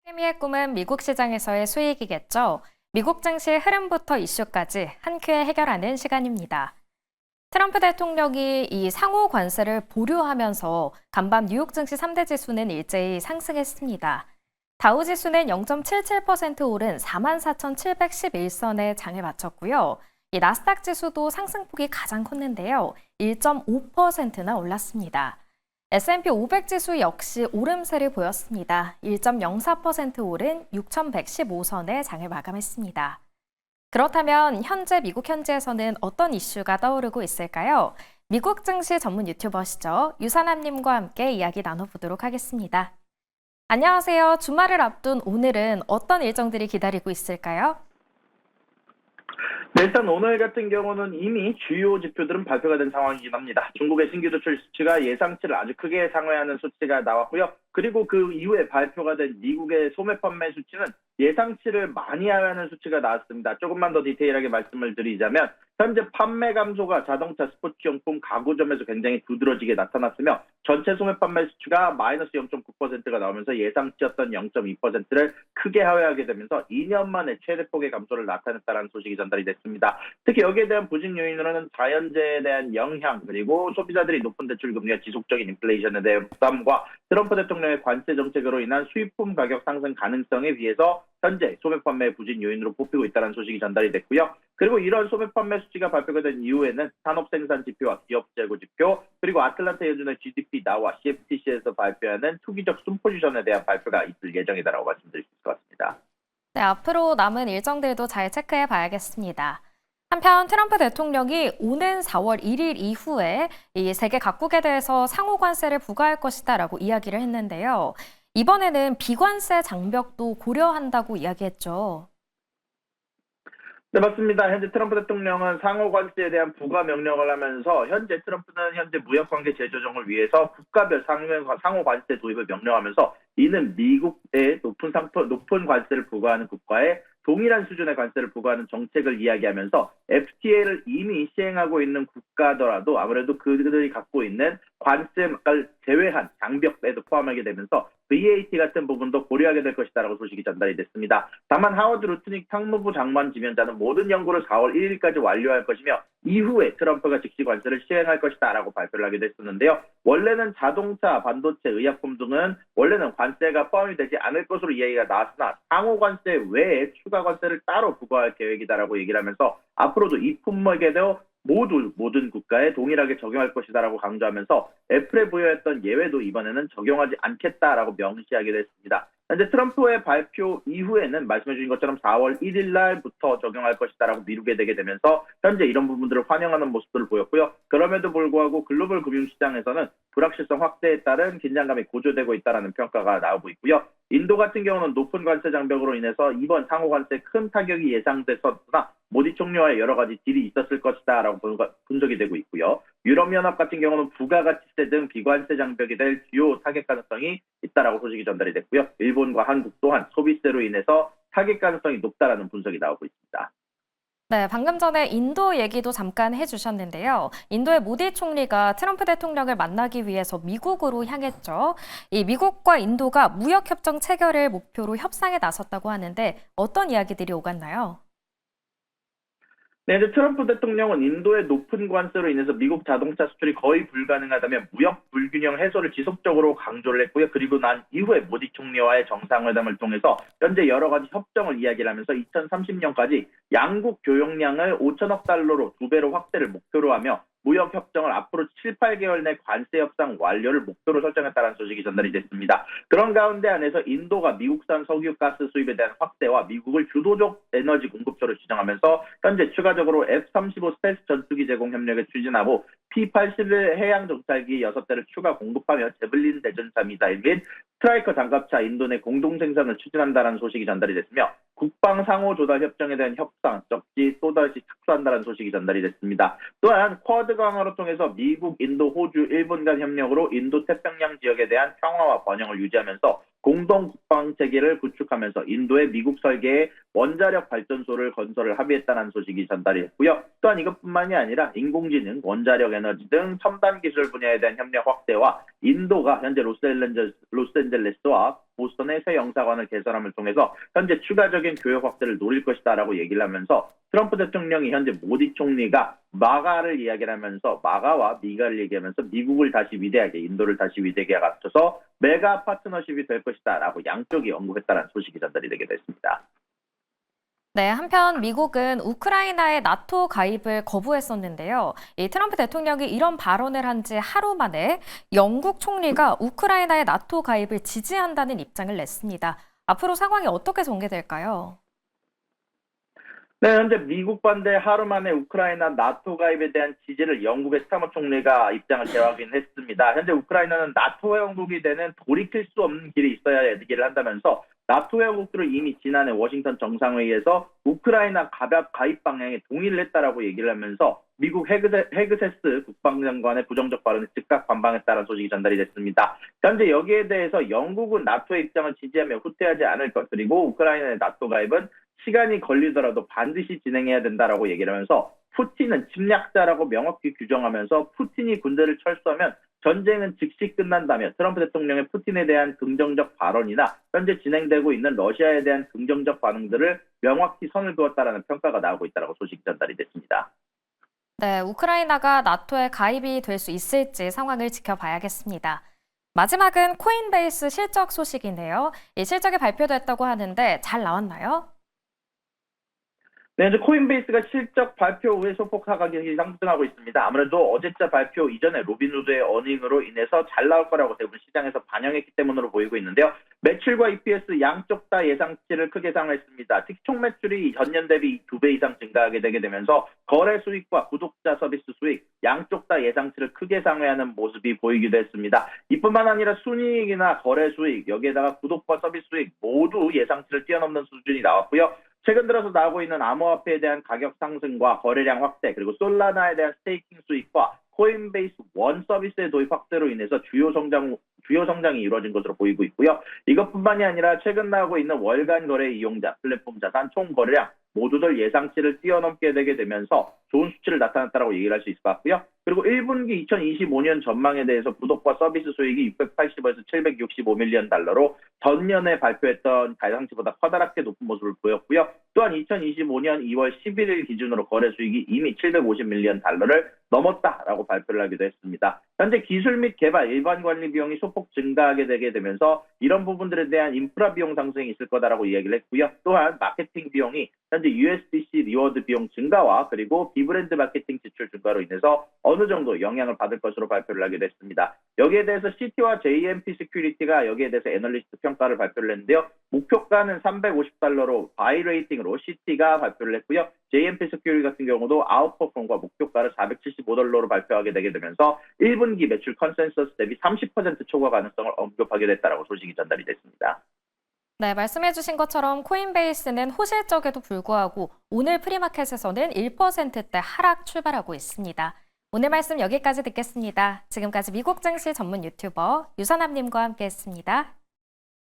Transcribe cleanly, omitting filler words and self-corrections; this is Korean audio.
세미의 꿈은 미국 시장에서의 수익이겠죠. 미국 증시 흐름부터 이슈까지 한 큐에 해결하는 시간입니다. 트럼프 대통령이 이 상호 관세를 보류하면서 간밤 뉴욕 증시 3대 지수는 일제히 상승했습니다. 다우 지수는 0.77% 오른 44,711선에 장을 마쳤고요. 이 나스닥 지수도 상승폭이 가장 컸는데요. 1.5%나 올랐습니다. S&P 500 지수 역시 오름세를 보였습니다. 1.04% 오른 6,115선에 장을 마감했습니다. 그렇다면 현재 미국 현지에서는 어떤 이슈가 떠오르고 있을까요? 미국 증시 전문 유튜버시죠. 유산남님과 함께 이야기 나눠보도록 하겠습니다. 안녕하세요. 주말을 앞둔 오늘은 어떤 일정들이 기다리고 있을까요? 네, 일단 오늘 같은 경우는 이미 주요 지표들은 발표가 된 상황이긴 합니다. 중국의 신규 수출 수치가 예상치를 아주 크게 상회하는 수치가 나왔고요. 그리고 그 이후에 발표가 된 미국의 소매 판매 수치는 예상치를 많이 하회하는 수치가 나왔습니다. 조금만 더 디테일하게 말씀을 드리자면 현재 판매 감소가 자동차, 스포츠용품, 가구점에서 굉장히 두드러지게 나타났으며 전체 소매 판매 수치가 마이너스 0.9%가 나오면서 예상치였던 0.2%를 크게 하회하게 되면서 2년 만에 최대폭의 감소를 나타냈다는 소식이 전달이 됐습니다. 특히 여기에 대한 부진 요인으로는 자연재해에 대한 영향, 그리고 소비자들이 높은 대출 금리와 지속적인 인플레이션에 대한 부담과 트럼프 대통령의 관세 정책으로 인한 수입품 가격 상승 가능성에 비해서 현재 소매 판매 부진 요인으로 뽑히고 있다는 소식이 전달이 됐고요. 그리고 이런 소매 판매 수치가 발표가 된 이후에는 산업 생산 지표와 기업 재고 지표, 그리고 아틀란타 연준의 GDP 나와 CFTC에서 발표하는 투기적 순포지션에 대한 발표가 있을 예정이다라고 말씀드릴 수 있을 것 같습니다. 네, 앞으로 남은 일정들도 잘 체크해 봐야겠습니다. 한편 트럼프 대통령이 오는 4월 1일 이후에 이 세계 각국에 대해서 상호 관세를 부과할 것이다라고 이야기를 했는데요. 이번에는 비관세 장벽도 고려한다고 이야기했죠. 네, 맞습니다. 현재 트럼프 대통령은 상호 관세에 대한 부과 명령을 하면서 현재 트럼프는 현재 무역관계 재조정을 위해서 국가별 상호 관세 도입을 명령하면서 이는 미국의 높은 관세를 부과하는 국가에 동일한 수준의 관세를 부과하는 정책을 이야기하면서 FTA를 이미 시행하고 있는 국가더라도 아무래도 그들이 갖고 있는 관세를 제외한 장벽에도 포함하게 되면서 VAT 같은 부분도 고려하게 될 것이다라고 소식이 전달이 됐습니다. 다만 하워드 루트닉 상무부 장관 지명자는 모든 연구를 4월 1일까지 완료할 것이며 이후에 트럼프가 즉시 관세를 시행할 것이다라고 발표를 하게 됐었는데요. 원래는 자동차, 반도체, 의약품 등은 원래는 관세가 포함이 되지 않을 것으로 이야기가 나왔으나 상호 관세 외에 추가 관세를 따로 부과할 계획이다라고 얘기를 하면서 앞으로도 이 품목에도 모든 국가에 동일하게 적용할 것이다라고 강조하면서 애플에 부여했던 예외도 이번에는 적용하지 않겠다라고 명시하게 됐습니다. 현재 트럼프의 발표 이후에는 말씀해 주신 것처럼 4월 1일 날부터 적용할 것이다라고 미루게 되게 되면서 현재 이런 부분들을 환영하는 모습들을 보였고요. 그럼에도 불구하고 글로벌 금융시장에서는 불확실성 확대에 따른 긴장감이 고조되고 있다는 평가가 나오고 있고요. 인도 같은 경우는 높은 관세 장벽으로 인해서 이번 상호 관세에 큰 타격이 예상됐었으나 모디 총리와의 여러 가지 딜이 있었을 것이다라고 분석이 되고 있고요. 유럽연합 같은 경우는 부가가치세 등 비관세 장벽이 될 주요 타격 가능성이 있다라고 소식이 전달이 됐고요. 일본과 한국 또한 소비세로 인해서 타격 가능성이 높다라는 분석이 나오고 있습니다. 네, 방금 전에 인도 얘기도 잠깐 해주셨는데요. 인도의 모디 총리가 트럼프 대통령을 만나기 위해서 미국으로 향했죠. 이 미국과 인도가 무역협정 체결을 목표로 협상에 나섰다고 하는데 어떤 이야기들이 오갔나요? 네, 이제 트럼프 대통령은 인도의 높은 관세로 인해서 미국 자동차 수출이 거의 불가능하다며 무역 불균형 해소를 지속적으로 강조를 했고요. 그리고 난 이후에 모디 총리와의 정상회담을 통해서 현재 여러 가지 협정을 이야기를 하면서 2030년까지 양국 교역량을 5천억 달러로 2배로 확대를 목표로 하며 무역 협정을 앞으로 7, 8개월 내 관세 협상 완료를 목표로 설정했다는 소식이 전달이 됐습니다. 그런 가운데 안에서 인도가 미국산 석유가스 수입에 대한 확대와 미국을 주도적 에너지 공급처로 지정하면서 현재 추가적으로 F-35 스텔스 전투기 제공 협력을 추진하고 P-81 해양 정찰기 6대를 추가 공급하며 제블린 대전차 미사일 및 스트라이커 장갑차 인도 내 공동 생산을 추진한다는 소식이 전달이 됐으며 국방 상호 조달 협정에 대한 협상 적지 또다시 착수한다는 소식이 전달이 됐습니다. 또한 쿼드 강화를 통해서 미국, 인도, 호주, 일본 간 협력으로 인도 태평양 지역에 대한 평화와 번영을 유지하면서 공동 국방 체계를 구축하면서 인도의 미국 설계의 원자력 발전소를 건설을 합의했다는 소식이 전달이 됐고요. 또한 이것뿐만이 아니라 인공지능, 원자력 에너지 등 첨단 기술 분야에 대한 협력 확대와 인도가 현재 로스앤젤레스와 보스턴의 새 영사관을 개설함을 통해서 현재 추가적인 교역 확대를 노릴 것이다라고 얘기를 하면서 트럼프 대통령이 현재 모디 총리가 마가를 이야기를 하면서 마가와 미가를 얘기하면서 미국을 다시 위대하게, 인도를 다시 위대하게 갖춰서 메가 파트너십이 될 것이다라고 양쪽이 언급했다는 소식이 전달이 되게 됐습니다. 네, 한편 미국은 우크라이나의 나토 가입을 거부했었는데요. 이 트럼프 대통령이 이런 발언을 한 지 하루 만에 영국 총리가 우크라이나의 나토 가입을 지지한다는 입장을 냈습니다. 앞으로 상황이 어떻게 전개될까요? 네, 현재 미국 반대 하루 만에 우크라이나 나토 가입에 대한 지지를 영국의 스타머 총리가 입장을 재확인했습니다. 현재 우크라이나는 나토 회원국이 되는 돌이킬 수 없는 길이 있어야 얘기를 한다면서 나토 회원국들을 이미 지난해 워싱턴 정상회의에서 우크라이나 가입 방향에 동의를 했다라고 얘기를 하면서 미국 헤그세스 국방장관의 부정적 발언에 즉각 반박했다는 소식이 전달이 됐습니다. 현재 여기에 대해서 영국은 나토의 입장을 지지하며 후퇴하지 않을 것, 그리고 우크라이나의 나토 가입은 시간이 걸리더라도 반드시 진행해야 된다라고 얘기를 하면서 푸틴은 침략자라고 명확히 규정하면서 푸틴이 군대를 철수하면 전쟁은 즉시 끝난다며 트럼프 대통령의 푸틴에 대한 긍정적 발언이나 현재 진행되고 있는 러시아에 대한 긍정적 반응들을 명확히 선을 그었다라는 평가가 나오고 있다라고 소식이 전달이 됐습니다. 네, 우크라이나가 나토에 가입이 될 수 있을지 상황을 지켜봐야겠습니다. 마지막은 코인베이스 실적 소식인데요. 이 실적이 발표됐다고 하는데 잘 나왔나요? 네, 현재 코인베이스가 실적 발표 후에 소폭 가격이 상승하고 있습니다. 아무래도 어제자 발표 이전에 로빈후드의 어닝으로 인해서 잘 나올 거라고 대부분 시장에서 반영했기 때문으로 보이고 있는데요. 매출과 EPS 양쪽 다 예상치를 크게 상회했습니다. 특히 총 매출이 전년 대비 2배 이상 증가하게 되게 되면서 거래 수익과 구독자 서비스 수익 양쪽 다 예상치를 크게 상회하는 모습이 보이기도 했습니다. 이뿐만 아니라 순이익이나 거래 수익, 여기에다가 구독과 서비스 수익 모두 예상치를 뛰어넘는 수준이 나왔고요. 최근 들어서 나오고 있는 암호화폐에 대한 가격 상승과 거래량 확대, 그리고 솔라나에 대한 스테이킹 수익과 코인베이스 원 서비스의 도입 확대로 인해서 주요 성장이 이루어진 것으로 보이고 있고요. 이것뿐만이 아니라 최근 나오고 있는 월간 거래 이용자, 플랫폼 자산 총 거래량 모두들 예상치를 뛰어넘게 되게 되면서 좋은 수치를 나타났다고 얘기를 할 수 있을 것 같고요. 그리고 1분기 2025년 전망에 대해서 구독과 서비스 수익이 680에서 765밀리언 달러로 전년에 발표했던 예상치보다 커다랗게 높은 모습을 보였고요. 또한 2025년 2월 11일 기준으로 거래 수익이 이미 750밀리언 달러를 넘었다라고 발표를 하기도 했습니다. 현재 기술 및 개발, 일반 관리 비용이 소폭 증가하게 되게 되면서 이런 부분들에 대한 인프라 비용 상승이 있을 거다라고 이야기를 했고요. 또한 마케팅 비용이 현재 USDC 리워드 비용 증가와 그리고 비브랜드 마케팅 지출 증가로 인해서 어느 정도 영향을 받을 것으로 발표를 하게 됐습니다. 여기에 대해서 CT와 JMP 시큐리티가 여기에 대해서 애널리스트 평가를 발표를 했는데요. 목표가는 $350로 바이 레이팅으로 CT가 발표를 했고요. JMP 시큐리티 같은 경우도 아웃퍼폼과 목표가를 $475로 발표하게 되게 되면서 1분기 매출 컨센서스 대비 30% 초과 가능성을 언급하게 됐다라고 소식이 전달이 됐습니다. 네, 말씀해주신 것처럼 코인베이스는 호실적에도 불구하고 오늘 프리마켓에서는 1%대 하락 출발하고 있습니다. 오늘 말씀 여기까지 듣겠습니다. 지금까지 미국 증시 전문 유튜버 유선남님과 함께했습니다.